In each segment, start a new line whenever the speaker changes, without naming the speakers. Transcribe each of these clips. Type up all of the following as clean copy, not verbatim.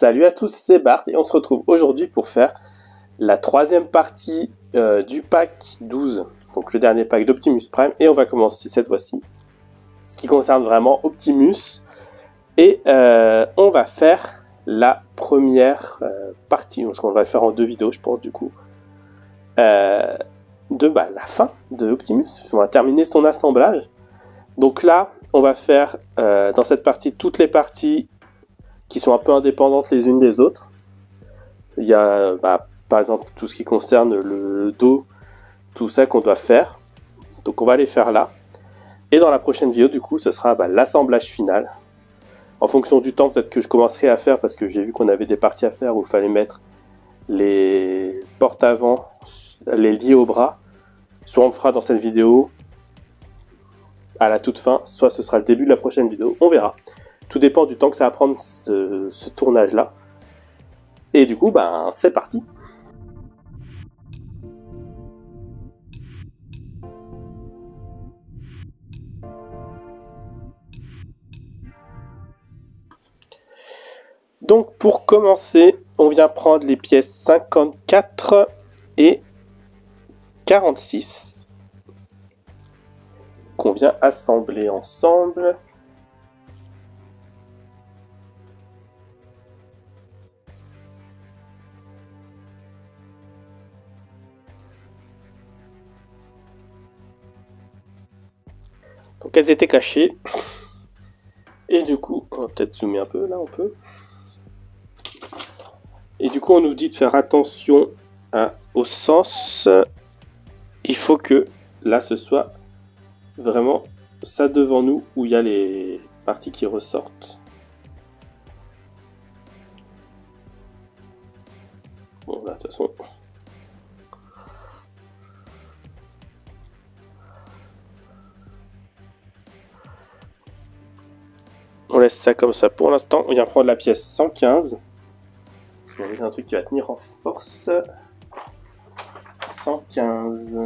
Salut à tous, c'est Bart et on se retrouve aujourd'hui pour faire la troisième partie du pack 12, donc le dernier pack d'Optimus Prime, et on va commencer cette fois-ci ce qui concerne vraiment Optimus, et on va faire la première partie, parce qu'on va le faire en deux vidéos je pense du coup, de la fin de Optimus. On va terminer son assemblage, donc là on va faire dans cette partie toutes les parties qui sont un peu indépendantes les unes des autres. Il y a par exemple tout ce qui concerne le dos, tout ça qu'on doit faire. Donc on va les faire là. Et dans la prochaine vidéo du coup ce sera l'assemblage final. En fonction du temps peut-être que je commencerai à faire, parce que j'ai vu qu'on avait des parties à faire où il fallait mettre les portes avant, les lier au bras. Soit on le fera dans cette vidéo à la toute fin, soit ce sera le début de la prochaine vidéo, on verra. Tout dépend du temps que ça va prendre ce tournage là. Et du coup c'est parti. Donc pour commencer, on vient prendre les pièces 54 et 46 qu'on vient assembler ensemble. Donc elles étaient cachées. Et du coup, on va peut-être zoomer un peu, là on peut. Et du coup on nous dit de faire attention au sens. Il faut que là ce soit vraiment ça devant nous où il y a les parties qui ressortent. Bon là de toute façon. On laisse ça comme ça pour l'instant. On vient prendre la pièce 115. On va mettre un truc qui va tenir en force. 115.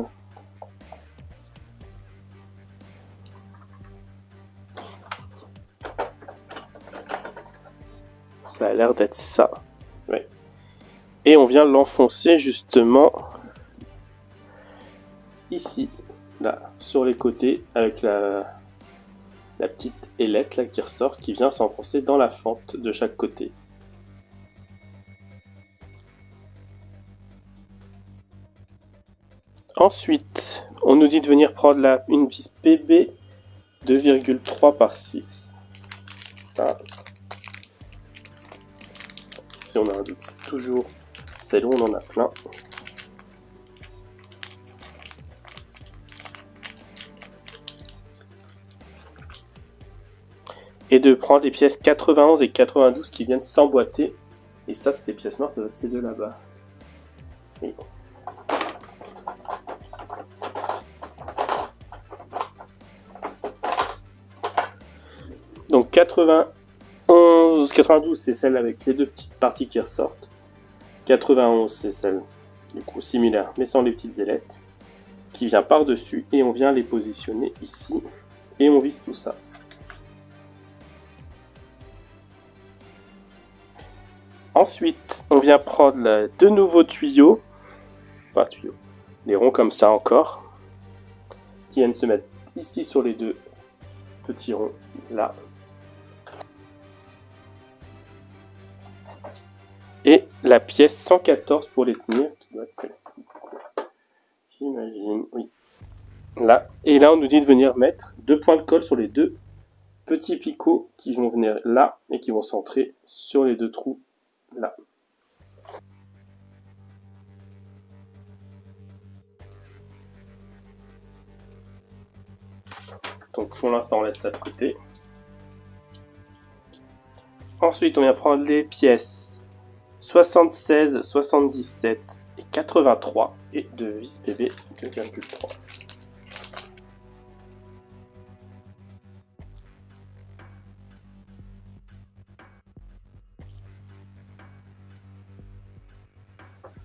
Ça a l'air d'être ça. Ouais. Et on vient l'enfoncer justement ici, là, sur les côtés, avec la petite ailette là qui ressort, qui vient s'enfoncer dans la fente de chaque côté. Ensuite, on nous dit de venir prendre une vis PB 2,3 par 6. Ça, si on a un doute, toujours c'est long, on en a plein. Et de prendre les pièces 91 et 92 qui viennent s'emboîter. Et ça, c'est des pièces noires, ça doit être ces deux là-bas. Et bon. Donc 91, 92 c'est celle avec les deux petites parties qui ressortent. 91 c'est celle du coup similaire mais sans les petites ailettes, qui vient par-dessus, et on vient les positionner ici et on visse tout ça. Ensuite on vient prendre deux nouveaux tuyaux, pas tuyaux, les ronds comme ça encore, qui viennent se mettre ici sur les deux petits ronds là. Et la pièce 114 pour les tenir, qui doit être celle-ci. J'imagine, oui. Là. Et là, on nous dit de venir mettre deux points de colle sur les deux petits picots qui vont venir là et qui vont centrer sur les deux trous là. Donc pour l'instant, on laisse ça de côté. Ensuite, on vient prendre les pièces 76, 77 et 83 et de vis PB 2,3.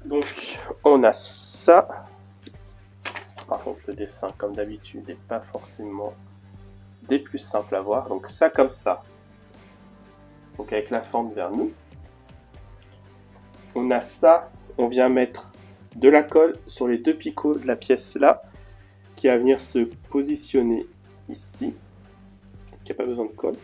Donc on a ça. Par contre le dessin comme d'habitude n'est pas forcément des plus simples à voir. Donc ça comme ça. Donc avec la fente vers nous. on a ça, on vient mettre de la colle sur les deux picots de la pièce là, qui va venir se positionner ici, qui n'a pas besoin de colle.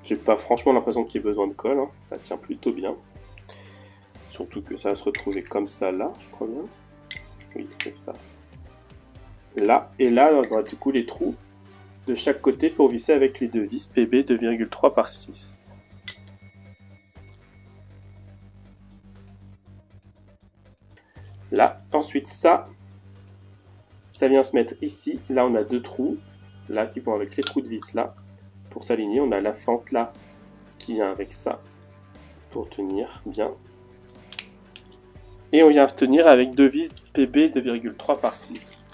J'ai pas franchement l'impression qu'il y ait besoin de colle, hein. Ça tient plutôt bien. Surtout que ça va se retrouver comme ça là, je crois bien. Oui, c'est ça. Là, et là, on aura du coup les trous de chaque côté pour visser avec les deux vis PB 2,3 par 6. Là, ensuite ça vient se mettre ici. Là, on a deux trous, là, qui vont avec les trous de vis là. Pour s'aligner, on a la fente là qui vient avec ça pour tenir bien. Et on vient tenir avec deux vis PB 2,3 par 6.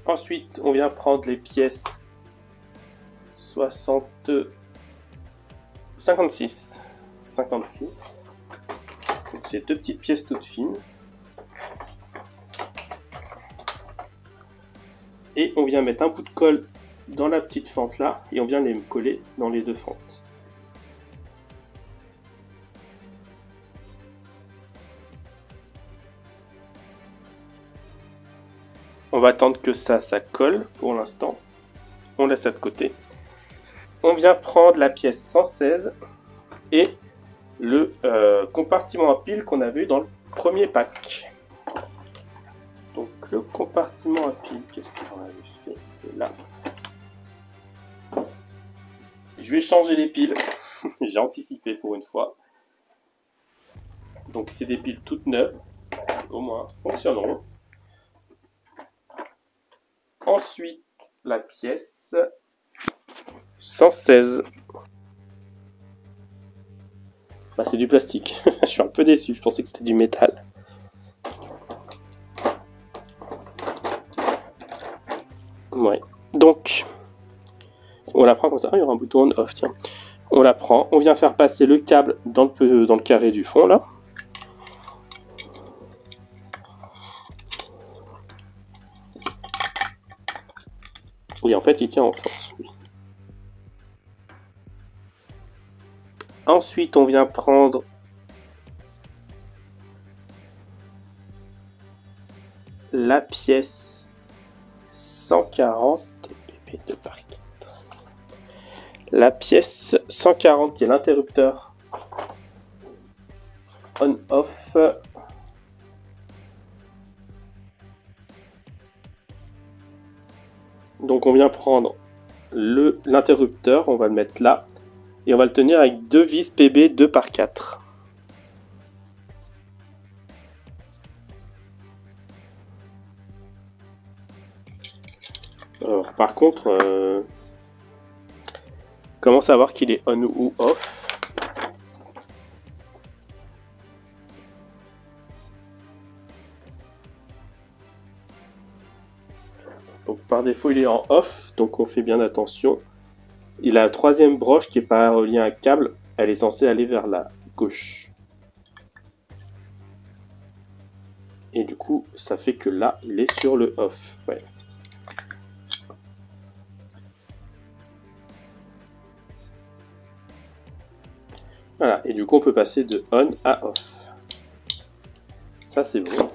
Ensuite, on vient prendre les pièces 56. Donc c'est deux petites pièces toutes fines. Et on vient mettre un bout de colle dans la petite fente là, et on vient les coller dans les deux fentes. On va attendre que ça colle pour l'instant. On laisse ça de côté. On vient prendre la pièce 116 et le compartiment à pile qu'on avait dans le premier pack. Donc le compartiment à pile, qu'est-ce que j'en avais fait là? Je vais changer les piles. J'ai anticipé pour une fois. Donc c'est des piles toutes neuves, au moins fonctionneront. Ensuite, la pièce 116. Enfin, c'est du plastique. Je suis un peu déçu, je pensais que c'était du métal. Ouais. Donc, on la prend comme ça. Ah, il y aura un bouton on off, tiens. On la prend, on vient faire passer le câble dans le carré du fond, là. Et en fait, il tient en force, lui. Ensuite, on vient prendre la pièce 140 PP2 par 4. La pièce 140 qui est l'interrupteur on-off. Donc on vient prendre l'interrupteur, on va le mettre là, et on va le tenir avec deux vis PB 2 par 4. Alors par contre, comment savoir qu'il est on ou off? Donc par défaut il est en off, donc on fait bien attention. Il a la troisième broche qui n'est pas reliée à un câble, elle est censée aller vers la gauche. Et du coup ça fait que là il est sur le off. Ouais. Voilà, et du coup on peut passer de on à off. Ça c'est bon.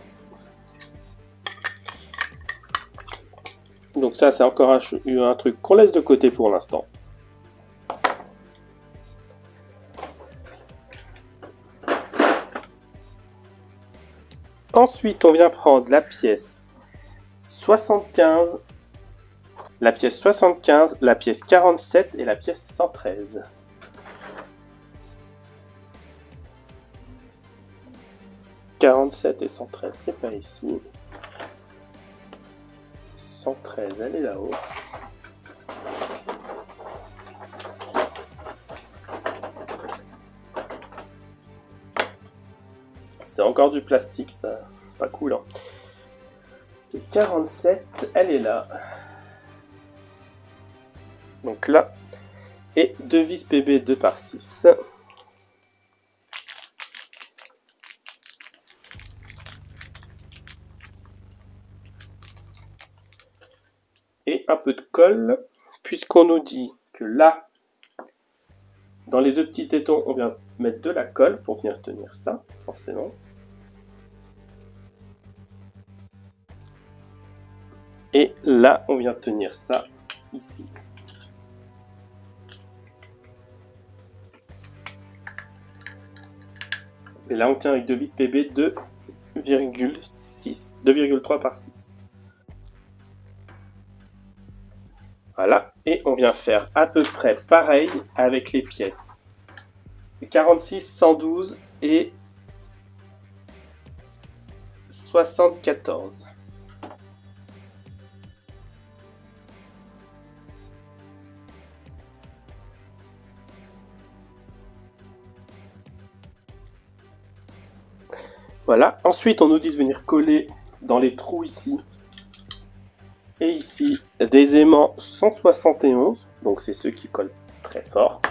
Donc ça c'est encore un truc qu'on laisse de côté pour l'instant. Ensuite on vient prendre la pièce 75, la pièce 75, la pièce 47 et la pièce 113. « 47 et 113, c'est pas ici. 113, elle est là-haut. C'est encore du plastique, ça. Pas cool, hein. Et 47, elle est là. Donc là, et 2 vis PB 2 par 6. Et un peu de colle, puisqu'on nous dit que là, dans les deux petits tétons, on vient mettre de la colle pour venir tenir ça, forcément. Et là, on vient tenir ça ici. Et là, on tient avec 2 vis PB 2,6, 2,3 par 6. Voilà, et on vient faire à peu près pareil avec les pièces 46, 112 et 74. Voilà, ensuite on nous dit de venir coller dans les trous ici et ici des aimants 171, donc c'est ceux qui collent très fort.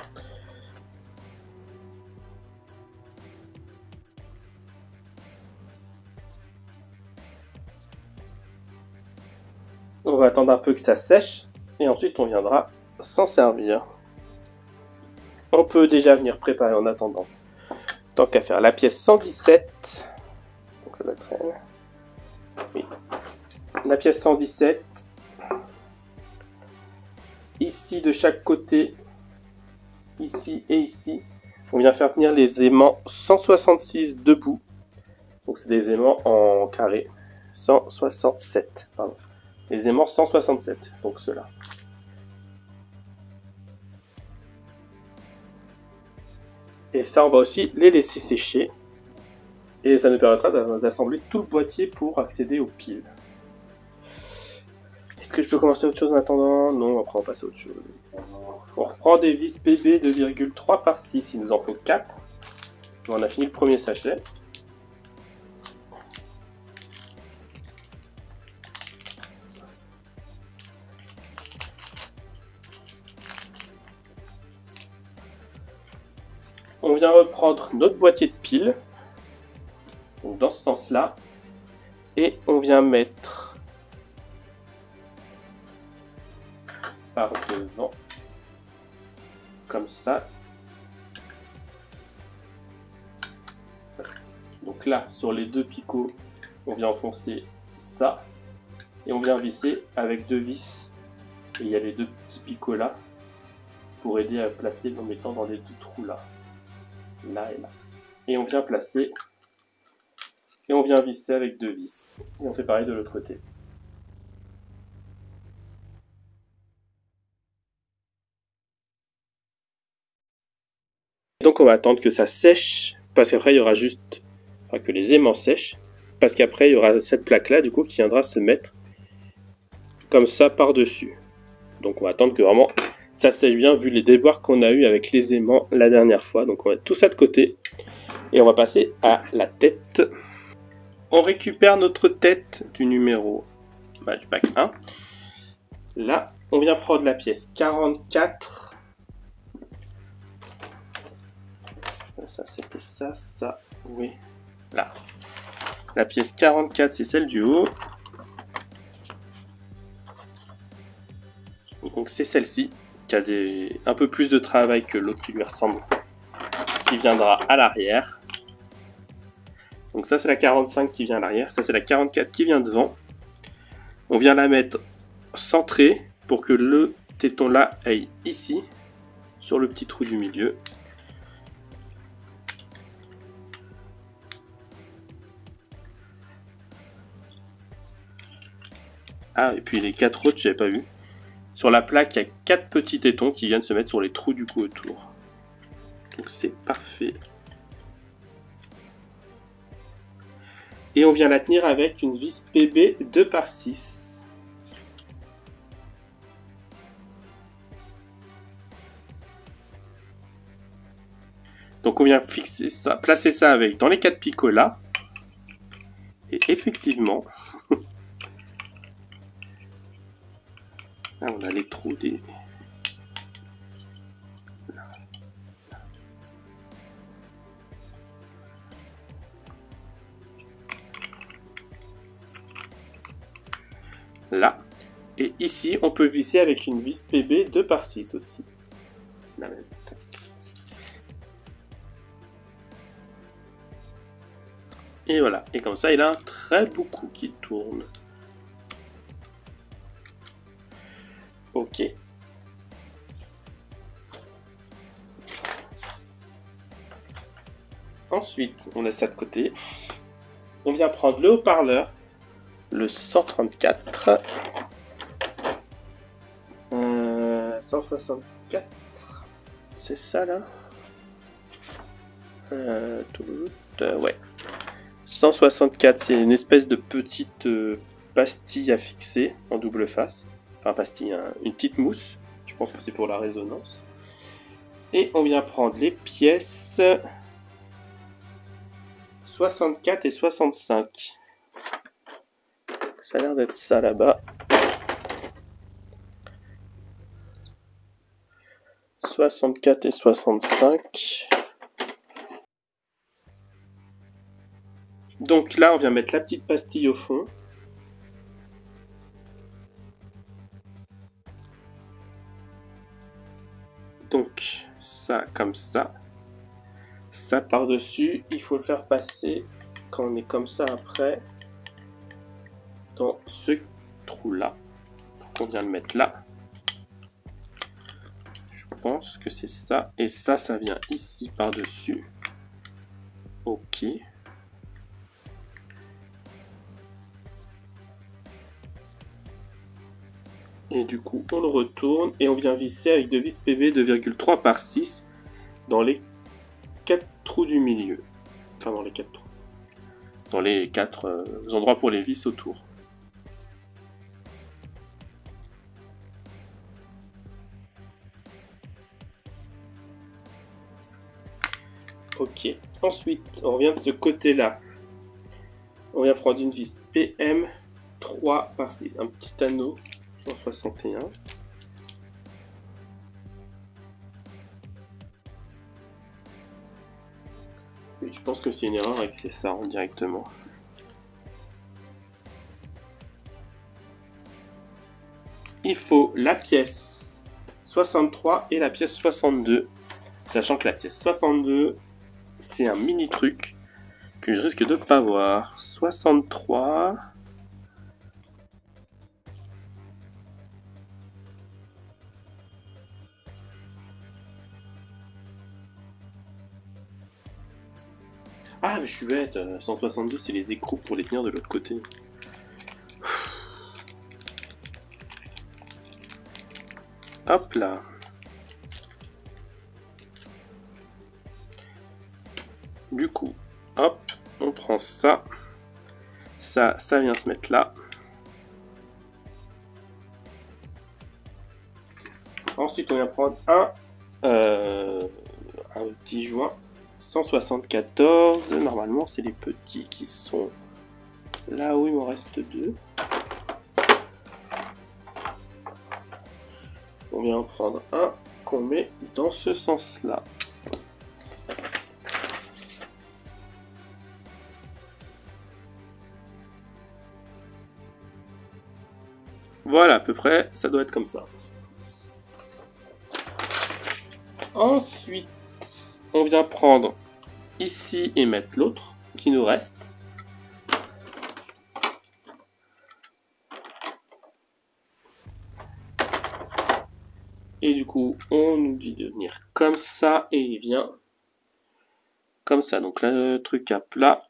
On va attendre un peu que ça sèche et ensuite on viendra s'en servir. On peut déjà venir préparer en attendant, tant qu'à faire, la pièce 117. Donc ça doit être elle. Oui. La pièce 117. Ici de chaque côté, ici et ici, on vient faire tenir les aimants 166 debout. Donc c'est des aimants en carré. 167, pardon. Les aimants 167, donc ceux-là. Et ça, on va aussi les laisser sécher. Et ça nous permettra d'assembler tout le boîtier pour accéder aux piles. Est-ce que je peux commencer autre chose en attendant? Non, après on passe à autre chose. On reprend des vis PB 2,3 par 6, il nous en faut 4. On a fini le premier sachet. On vient reprendre notre boîtier de piles, donc dans ce sens-là, et on vient mettre par devant, comme ça. Donc là, sur les deux picots, on vient enfoncer ça, et on vient visser avec 2 vis, et il y a les 2 petits picots là, pour aider à placer en mettant dans les 2 trous là. Là et là. Et on vient placer et on vient visser avec 2 vis. Et on fait pareil de l'autre côté. Donc on va attendre que ça sèche, parce qu'après il y aura juste, enfin, que les aimants sèchent, parce qu'après il y aura cette plaque là du coup qui viendra se mettre comme ça par dessus. Donc on va attendre que vraiment ça sèche bien vu les déboires qu'on a eu avec les aimants la dernière fois. Donc on va mettre tout ça de côté et on va passer à la tête. On récupère notre tête du numéro du pack 1. Là, on vient prendre la pièce 44. Ça c'était ça, oui. Là. La pièce 44, c'est celle du haut. Donc c'est celle-ci qui a un peu plus de travail que l'autre qui lui ressemble, qui viendra à l'arrière. Donc ça c'est la 45 qui vient à l'arrière, ça c'est la 44 qui vient devant. On vient la mettre centrée pour que le téton là aille ici, sur le petit trou du milieu. Ah, et puis les 4 autres, j'avais pas vu. Sur la plaque, il y a 4 petits tétons qui viennent se mettre sur les trous du cou autour. Donc c'est parfait. Et on vient la tenir avec une vis PB 2 par 6. Donc on vient fixer ça, placer ça avec dans les 4 picots là. Et effectivement, là on a les trous des... Et ici, on peut visser avec une vis PB 2/6 aussi. C'est la même. Et voilà. Et comme ça, il a un très beau coup qui tourne. Ok. Ensuite, on laisse ça de côté. On vient prendre le haut-parleur, le 134. 164. C'est ça là. Ouais. 164, c'est une espèce de petite pastille à fixer en double face. Enfin, pastille, une petite mousse. Je pense que c'est pour la résonance. Et on vient prendre les pièces 64 et 65. Ça a l'air d'être ça là-bas. 64 et 65. Donc là, on vient mettre la petite pastille au fond. Donc ça comme ça. Ça par-dessus, il faut le faire passer quand on est comme ça après dans ce trou-là. On vient le mettre là. Je pense que c'est ça. Et ça, ça vient ici par-dessus. Ok. Et du coup, on le retourne et on vient visser avec deux vis PV 2,3/6 dans les 4 trous du milieu. Enfin, dans les 4 trous. Dans les 4 endroits pour les vis autour. Ok. Ensuite, on revient de ce côté-là. On vient prendre une vis PM 3/6. Un petit anneau 161. Oui, je pense que c'est une erreur et que c'est ça directement. Il faut la pièce 63 et la pièce 62. Sachant que la pièce 62, c'est un mini truc que je risque de pas voir. 63. Ah, mais je suis bête. 162, c'est les écrous pour les tenir de l'autre côté. Hop là. Du coup, hop, on prend ça. Ça vient se mettre là. Ensuite, on vient prendre un petit joint 174. Normalement, c'est les petits qui sont là où il m'en reste 2. On vient en prendre un qu'on met dans ce sens-là. Voilà, à peu près, ça doit être comme ça. Ensuite, on vient prendre ici et mettre l'autre qui nous reste. Et du coup, on nous dit de venir comme ça et il vient comme ça. Donc le truc à plat,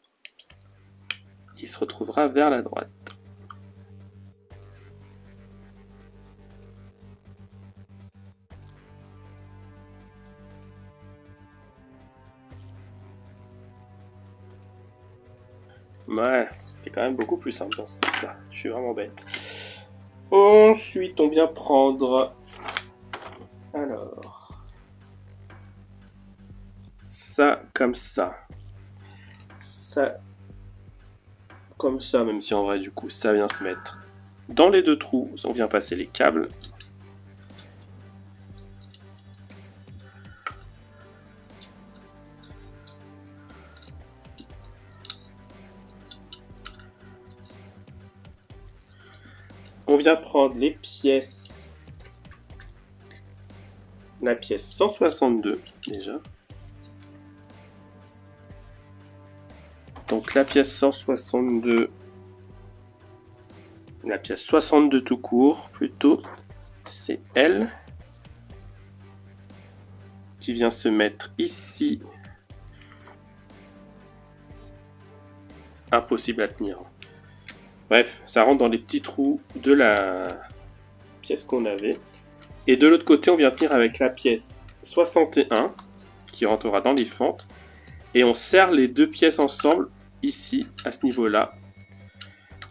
il se retrouvera vers la droite. Ouais, c'était quand même beaucoup plus simple dans ce sens-là. Je suis vraiment bête. Ensuite, on vient prendre... Alors... Ça, comme ça. Ça, comme ça, même si en vrai, du coup, ça vient se mettre dans les deux trous. On vient passer les câbles. On vient prendre les pièces. La pièce 162 déjà. Donc la pièce 162. La pièce 62 tout court plutôt. C'est elle. Qui vient se mettre ici. C'est impossible à tenir. Bref, ça rentre dans les petits trous de la pièce qu'on avait. Et de l'autre côté, on vient tenir avec la pièce 61 qui rentrera dans les fentes. Et on serre les deux pièces ensemble ici, à ce niveau-là,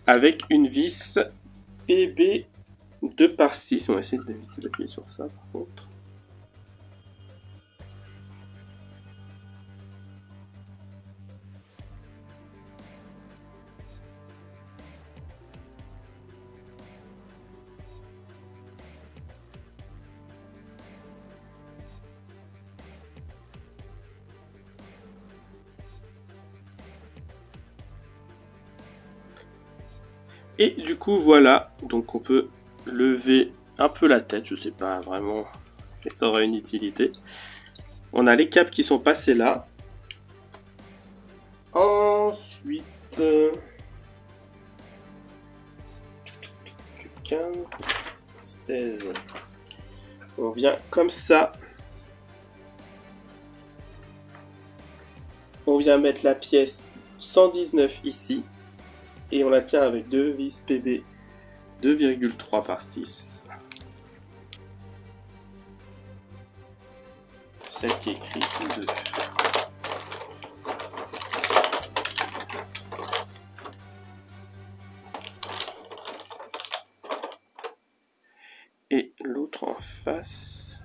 avec une vis PB 2/6. On va essayer d'éviter d'appuyer sur ça par contre. Et du coup, voilà, donc on peut lever un peu la tête, je sais pas vraiment si ça aura une utilité. On a les câbles qui sont passés là. Ensuite, 15, 16. On vient comme ça. On vient mettre la pièce 119 ici. Et on la tient avec deux vis PB 2,3/6. Celle qui est écrite 2. Et l'autre en face.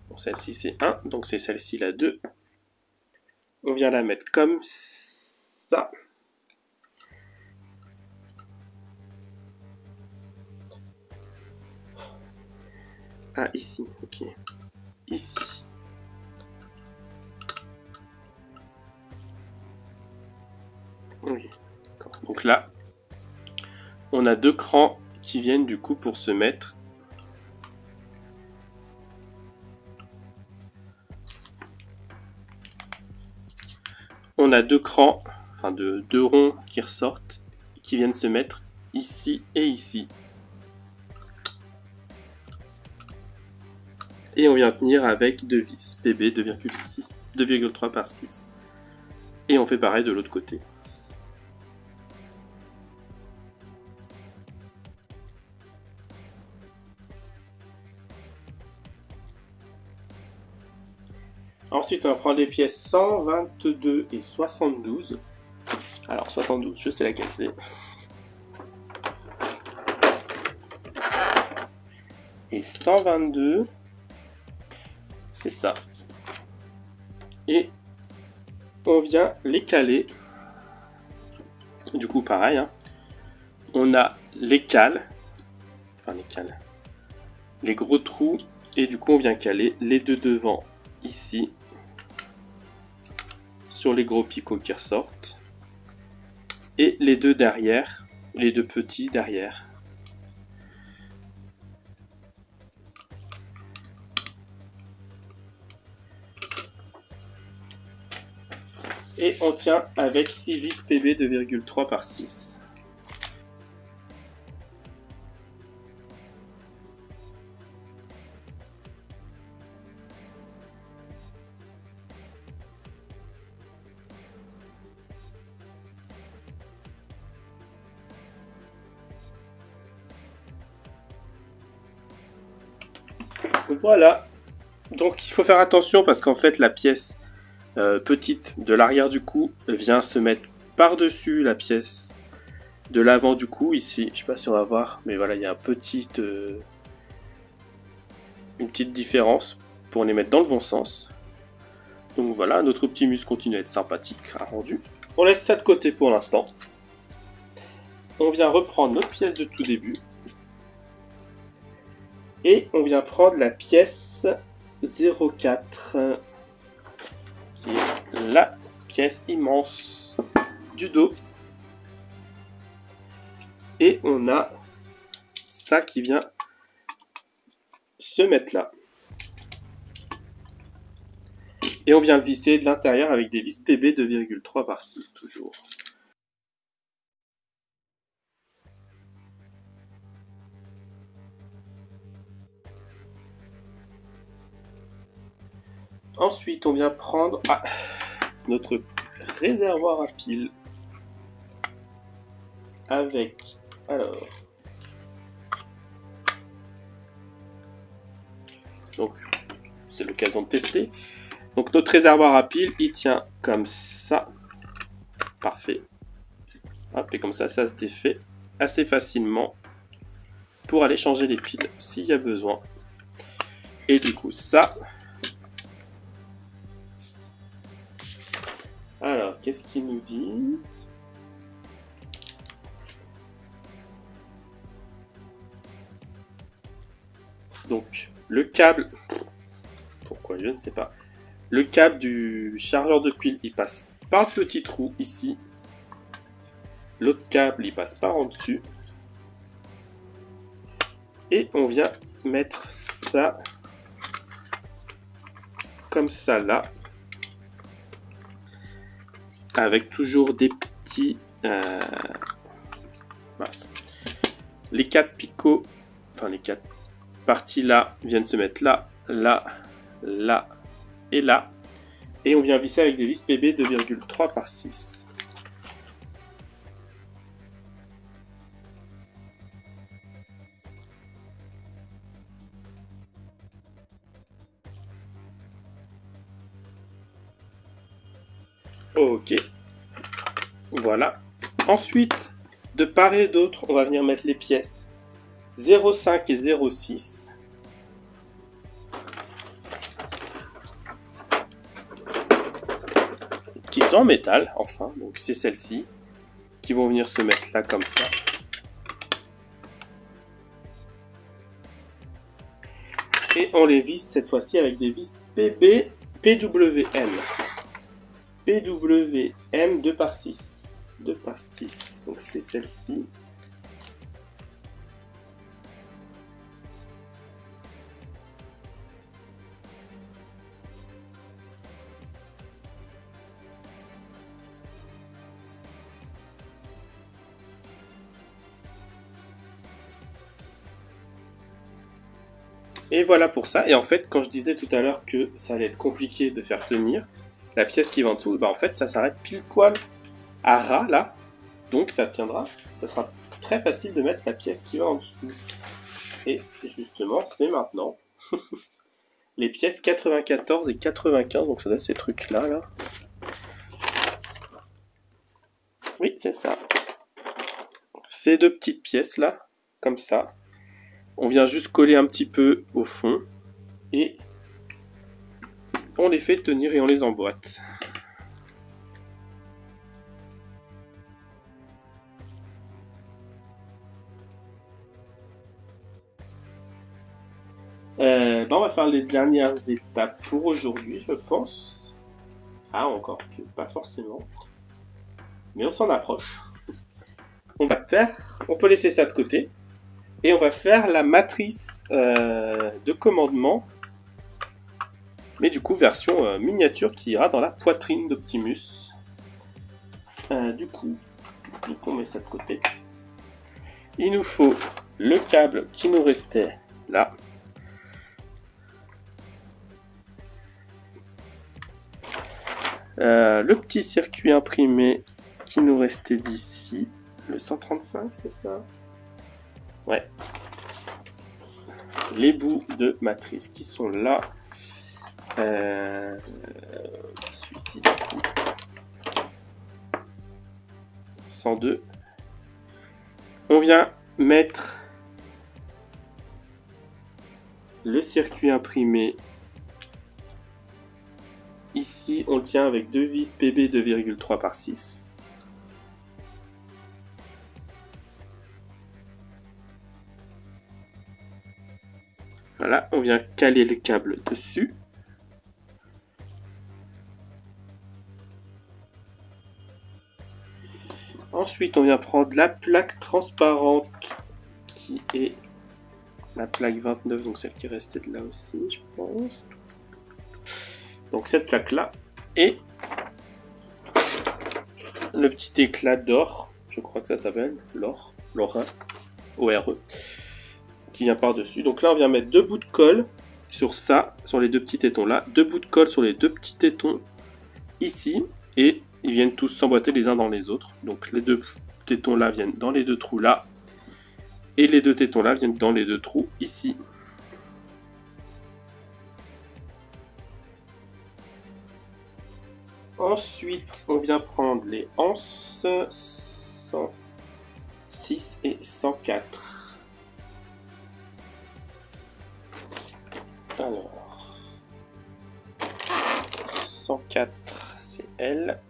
Bon, celle-ci c'est 1, donc c'est celle-ci la 2. On vient la mettre comme ça. Ah, ici, ok. Ici. Oui. Donc là, on a deux crans qui viennent du coup pour se mettre. On a deux crans, enfin deux ronds qui ressortent, qui viennent se mettre ici et ici. Et on vient tenir avec deux vis PB 2,3/6. Et on fait pareil de l'autre côté. Ensuite, on va prendre les pièces 122 et 72. Alors, 72, je sais laquelle c'est. Et 122, c'est ça. Et on vient les caler. Du coup, pareil. Hein. On a les cales. Enfin, les cales. Les gros trous. Et du coup, on vient caler les deux devant ici. Sur les gros picots qui ressortent. Et les deux derrière. Les deux petits derrière. Et on tient avec 6 vis PB 2,3/6. Voilà. Donc il faut faire attention parce qu'en fait la pièce petite de l'arrière du cou vient se mettre par-dessus la pièce de l'avant du cou ici. Je sais pas si on va voir, mais voilà, il y a une petite différence pour les mettre dans le bon sens. Donc voilà, notre Optimus continue à être sympathique, à rendu. On laisse ça de côté pour l'instant. On vient reprendre notre pièce de tout début. Et on vient prendre la pièce 04. Qui est la pièce immense du dos. Et on a ça qui vient se mettre là. Et on vient le visser de l'intérieur avec des vis PB 2,3 par 6 toujours. Ensuite, on vient prendre notre réservoir à piles avec, alors, donc c'est l'occasion de tester. Donc notre réservoir à piles, il tient comme ça, parfait. Hop, et comme ça, ça se défait assez facilement pour aller changer les piles s'il y a besoin. Et du coup, ça. Alors, qu'est-ce qu'il nous dit? Donc, le câble, pourquoi je ne sais pas. Le câble du chargeur de piles, il passe par le petit trou ici. L'autre câble, il passe par en dessus. Et on vient mettre ça comme ça là. Avec toujours des petits... mince. Les 4 picots, enfin les 4 parties là, viennent se mettre là, là, là et là. Et on vient visser avec des vis PB 2,3 par 6. Ok, voilà. Ensuite, de part et d'autre, on va venir mettre les pièces 0,5 et 0,6. Qui sont en métal, enfin. Donc c'est celles-ci qui vont venir se mettre là comme ça. Et on les visse cette fois-ci avec des vis PWM. PWM 2 par 6. 2 par 6. Donc c'est celle-ci. Et voilà pour ça. Et en fait, quand je disais tout à l'heure que ça allait être compliqué de faire tenir la pièce qui va en dessous, bah en fait, ça s'arrête pile poil à ras là. Donc ça tiendra. Ça sera très facile de mettre la pièce qui va en dessous. Et justement, c'est maintenant. Les pièces 94 et 95, donc ça doit être ces trucs-là, là. Oui, c'est ça. Ces deux petites pièces-là, comme ça. On vient juste coller un petit peu au fond. Et on les fait tenir et on les emboîte. On va faire les dernières étapes pour aujourd'hui, je pense. Ah, encore que pas forcément. Mais on s'en approche. On peut laisser ça de côté. Et on va faire la matrice de commandement. Mais du coup, version miniature qui ira dans la poitrine d'Optimus. Du coup, on met ça de côté. Il nous faut le câble qui nous restait là. Le petit circuit imprimé qui nous restait d'ici. Le 135, c'est ça? Ouais. Les bouts de matrice qui sont là. Celui-ci, 102. On vient mettre le circuit imprimé. Ici, on tient avec deux vis PB 2,3 par 6. Voilà, on vient caler le câble dessus. Ensuite, on vient prendre la plaque transparente ici et la plaque 29, donc celle qui restait de là aussi, je pense. Donc cette plaque là et le petit éclat d'or, je crois que ça s'appelle l'or, l'orin, O-R-E, qui vient par-dessus. Donc là on vient mettre 2 bouts de colle sur ça, sur les 2 petits tétons là, 2 bouts de colle sur les 2 petits tétons ici, et ils viennent tous s'emboîter les uns dans les autres. Donc les 2 tétons là viennent dans les 2 trous là, et les 2 tétons là viennent dans les 2 trous ici. Ensuite, on vient prendre les anses 106 et 104. Alors, 104, c'est elle.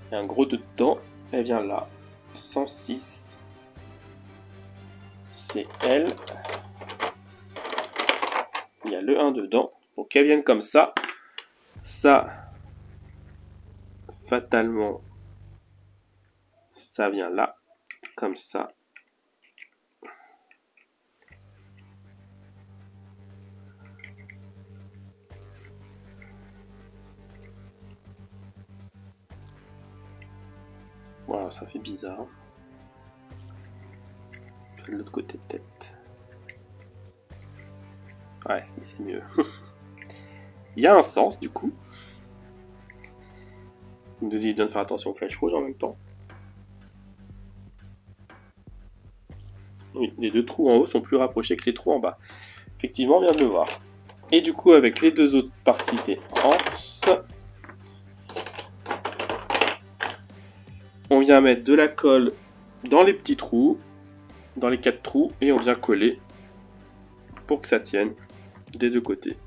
Il y a un gros dedans, elle vient là. 106, c'est elle. Il y a le 1 dedans. Donc elles viennent comme ça. Ça, fatalement, ça vient là, comme ça. Wow, ça fait bizarre. De l'autre côté peut-être. Ouais, si, c'est mieux. Il y a un sens du coup. Il nous dit de faire attention aux flèches rouges en même temps. Oui, les 2 trous en haut sont plus rapprochés que les trous en bas. Effectivement, on vient de le voir. Et du coup, avec les 2 autres parties des anses, on vient mettre de la colle dans les petits trous, dans les 4 trous, et on vient coller pour que ça tienne des 2 côtés.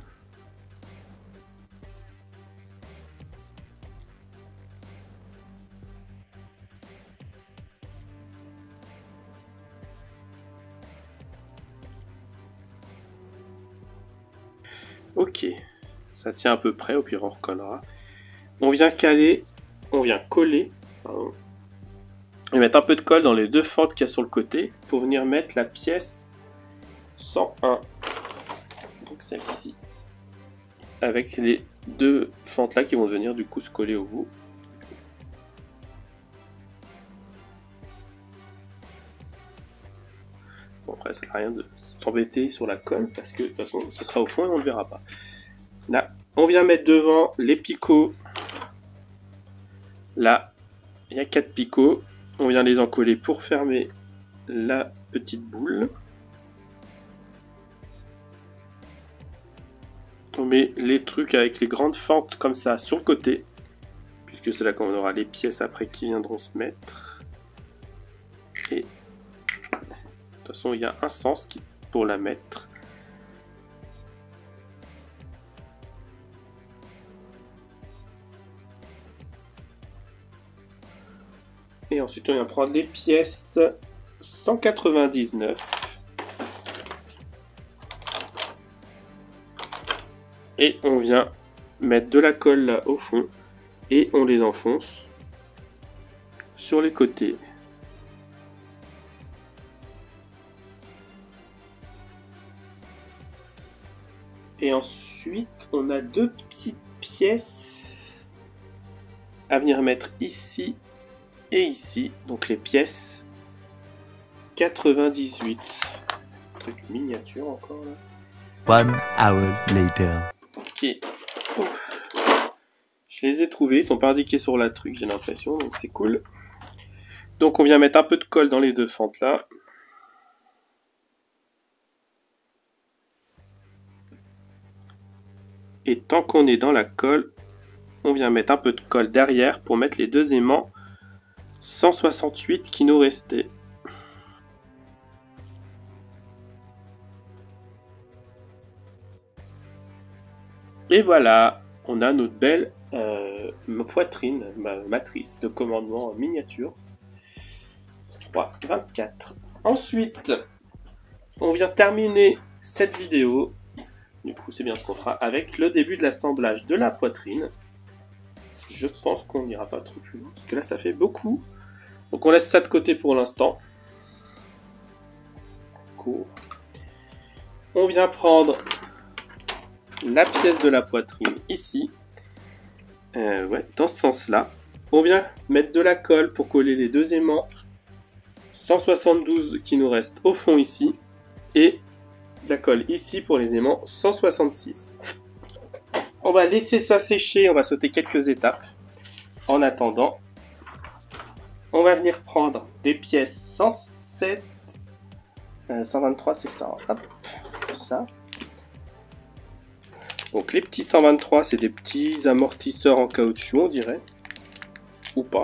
Ok, ça tient à peu près, au pire on recollera. On vient caler, on vient coller, pardon, et mettre un peu de colle dans les 2 fentes qu'il y a sur le côté pour venir mettre la pièce 101, donc celle-ci, avec les 2 fentes là qui vont venir du coup se coller au bout. Bon, après ça sert à rien de s'embêter sur la colle parce que de toute façon ce sera au fond et on ne le verra pas. Là, on vient mettre devant les picots. Là, il y a 4 picots. On vient les encoller pour fermer la petite boule. On met les trucs avec les grandes fentes comme ça sur le côté, puisque c'est là qu'on aura les pièces après qui viendront se mettre. Et de toute façon, il y a un sens pour la mettre. Et ensuite, on vient prendre les pièces 199. Et on vient mettre de la colle là au fond. Et on les enfonce sur les côtés. Et ensuite, on a 2 petites pièces à venir mettre ici et ici. Donc les pièces 98. Truc miniature encore là.
1 hour later.
Ok. Ouf. Je les ai trouvés, ils sont pas indiqués sur la truc, j'ai l'impression, donc c'est cool. Donc on vient mettre un peu de colle dans les 2 fentes là. Et tant qu'on est dans la colle, on vient mettre un peu de colle derrière pour mettre les 2 aimants 168 qui nous restaient. Et voilà, on a notre belle poitrine, matrice de commandement en miniature. 3,24. Ensuite, on vient terminer cette vidéo. Du coup, c'est bien ce qu'on fera avec le début de l'assemblage de la poitrine. Je pense qu'on n'ira pas trop plus loin, parce que là, ça fait beaucoup. Donc, on laisse ça de côté pour l'instant. court. On vient prendre la pièce de la poitrine ici. Ouais, dans ce sens-là. On vient mettre de la colle pour coller les deux aimants 172 qui nous restent au fond ici. Et de la colle ici pour les aimants 166. On va laisser ça sécher, on va sauter quelques étapes. En attendant, on va venir prendre les pièces 107, 123 c'est ça, hop, ça. Donc les petits 123 c'est des petits amortisseurs en caoutchouc on dirait, ou pas.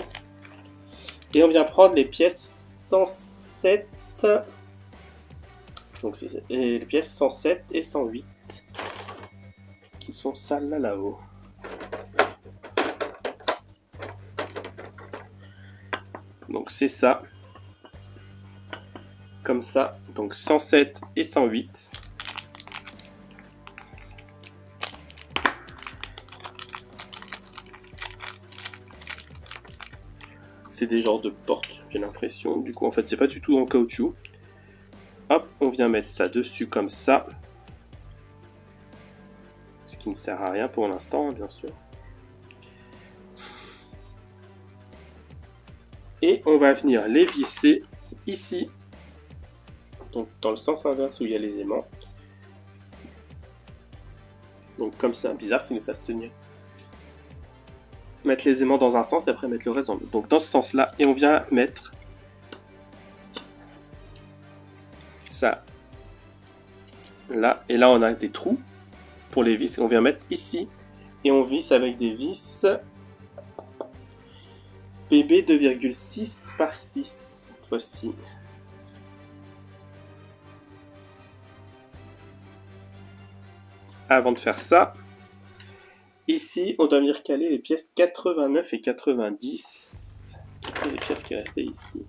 Et on vient prendre les pièces 107, donc c'est les pièces 107 et 108 qui sont celles là-haut. Donc c'est ça, comme ça, donc 107 et 108. C'est des genres de portes, j'ai l'impression. Du coup, en fait, c'est pas du tout en caoutchouc. Hop, on vient mettre ça dessus comme ça. Ce qui ne sert à rien pour l'instant, bien sûr. Et on va venir les visser ici. Donc dans le sens inverse où il y a les aimants. Donc comme c'est bizarre qu'ils nous fassent tenir. Mettre les aimants dans un sens et après mettre le reste dans l'autre. Donc dans ce sens-là. Et on vient mettre ça là. Et là on a des trous pour les vis. On vient mettre ici. Et on visse avec des vis PB 2,6 par 6 cette fois-ci. Avant de faire ça, ici on doit venir caler les pièces 89 et 90. Et les pièces qui restaient ici.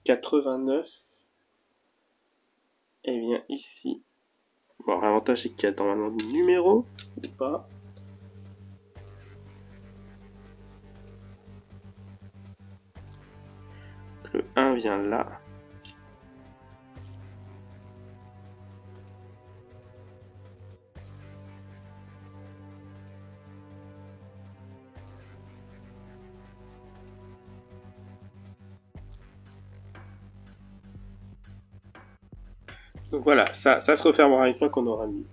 89. Et bien ici. Bon, l'avantage c'est qu'il y a normalement des numéros, ou pas. Le 1 vient là. Donc voilà, ça se refermera une fois qu'on aura mis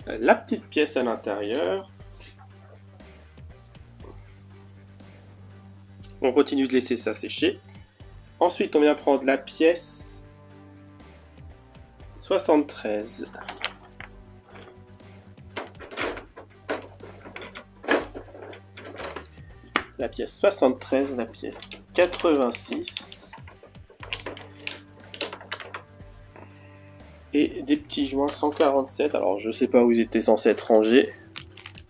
la petite pièce à l'intérieur. On continue de laisser ça sécher. Ensuite, on vient prendre la pièce 73. La pièce 73, la pièce 86. Et des petits joints 147. Alors, je sais pas où ils étaient censés être rangés.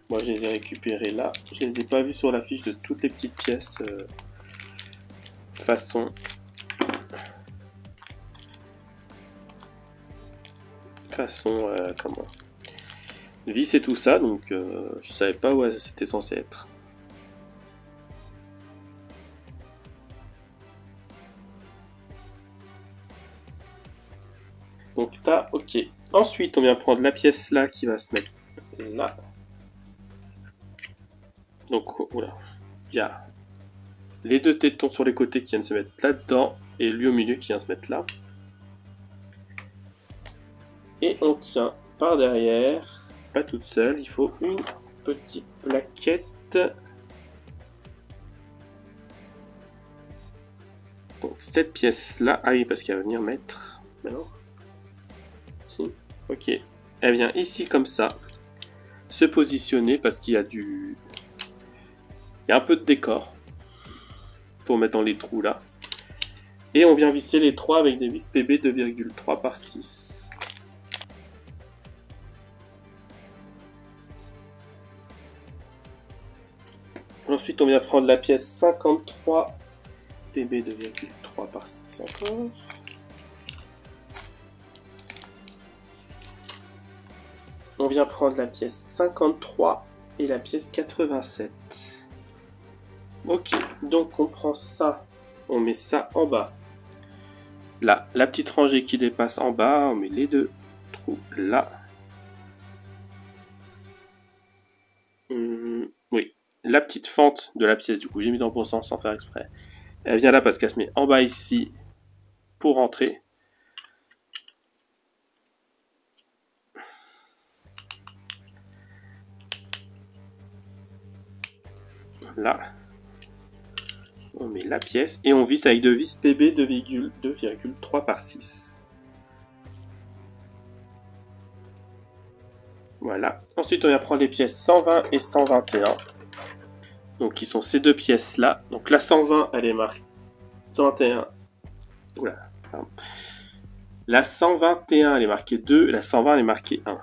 Moi, je les ai récupérés là. Je les ai pas vus sur la fiche de toutes les petites pièces façon comment vis et tout ça. Donc, je savais pas où c'était censé être. Donc ça, ok. Ensuite, on vient prendre la pièce là qui va se mettre là. Donc, voilà. Il y a les deux tétons sur les côtés qui viennent se mettre là-dedans. Et lui au milieu qui vient se mettre là. Et on tient par derrière. Pas toute seule. Il faut une petite plaquette. Donc, cette pièce-là. Ah oui, parce qu'elle va venir mettre... Maintenant. Ok, elle vient ici comme ça, se positionner parce qu'il y a il y a un peu de décor pour mettre dans les trous là. Et on vient visser les trois avec des vis PB 2,3 par 6. Ensuite, on vient prendre la pièce 53 PB 2,3 par 6 encore. On vient prendre la pièce 53 et la pièce 87. Ok, donc on prend ça, on met ça en bas. Là, la petite rangée qui dépasse en bas, on met les deux trous là. Oui, la petite fente de la pièce, du coup, j'ai mis dans le bon sens sans faire exprès. Elle vient là parce qu'elle se met en bas ici pour rentrer. Là, on met la pièce et on visse avec deux vis PB 2,3 par 6. Voilà. Ensuite, on vient prendre les pièces 120 et 121. Donc, qui sont ces deux pièces-là. Donc, la 120, elle est marquée 121. Oula, pardon. La 121, elle est marquée 2. La 120, elle est marquée 1.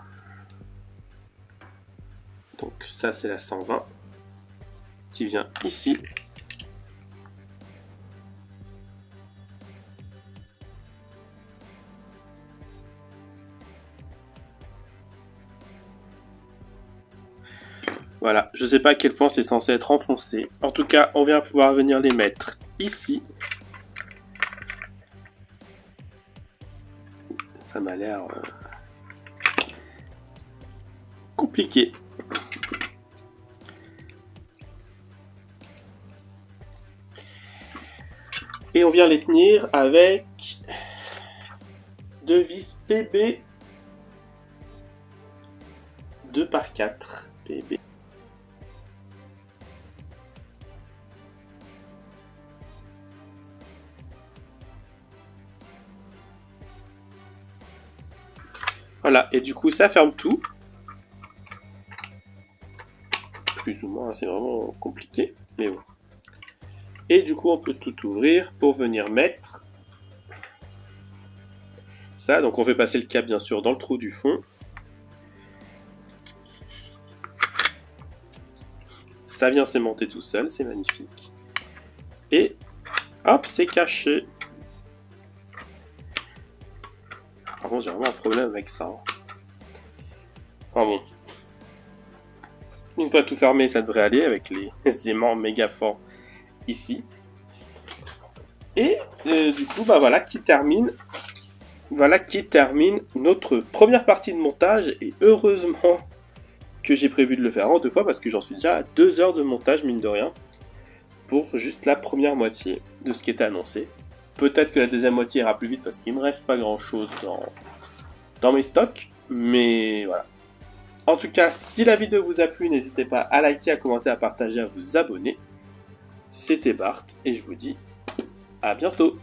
Donc, ça, c'est la 120 qui vient ici. Voilà, je ne sais pas à quel point c'est censé être enfoncé. En tout cas, on vient pouvoir venir les mettre ici. Ça m'a l'air compliqué. Et on vient les tenir avec deux vis PB 2 par 4. PB. Voilà, et du coup ça ferme tout. Plus ou moins, c'est vraiment compliqué, mais bon. Et du coup on peut tout ouvrir pour venir mettre ça. Donc on fait passer le câble bien sûr dans le trou du fond. Ça vient s'aimanter tout seul, c'est magnifique. Et hop, c'est caché. Par contre, j'ai vraiment un problème avec ça. Enfin bon. Une fois tout fermé, ça devrait aller avec les aimants méga forts ici. Et du coup, bah voilà qui termine. Voilà qui termine notre première partie de montage. Et heureusement que j'ai prévu de le faire en deux fois parce que j'en suis déjà à 2 heures de montage, mine de rien, pour juste la première moitié de ce qui était annoncé. Peut-être que la deuxième moitié ira plus vite parce qu'il me reste pas grand chose dans mes stocks, mais voilà. En tout cas, si la vidéo vous a plu, n'hésitez pas à liker, à commenter, à partager, à vous abonner. C'était Bart et je vous dis à bientôt.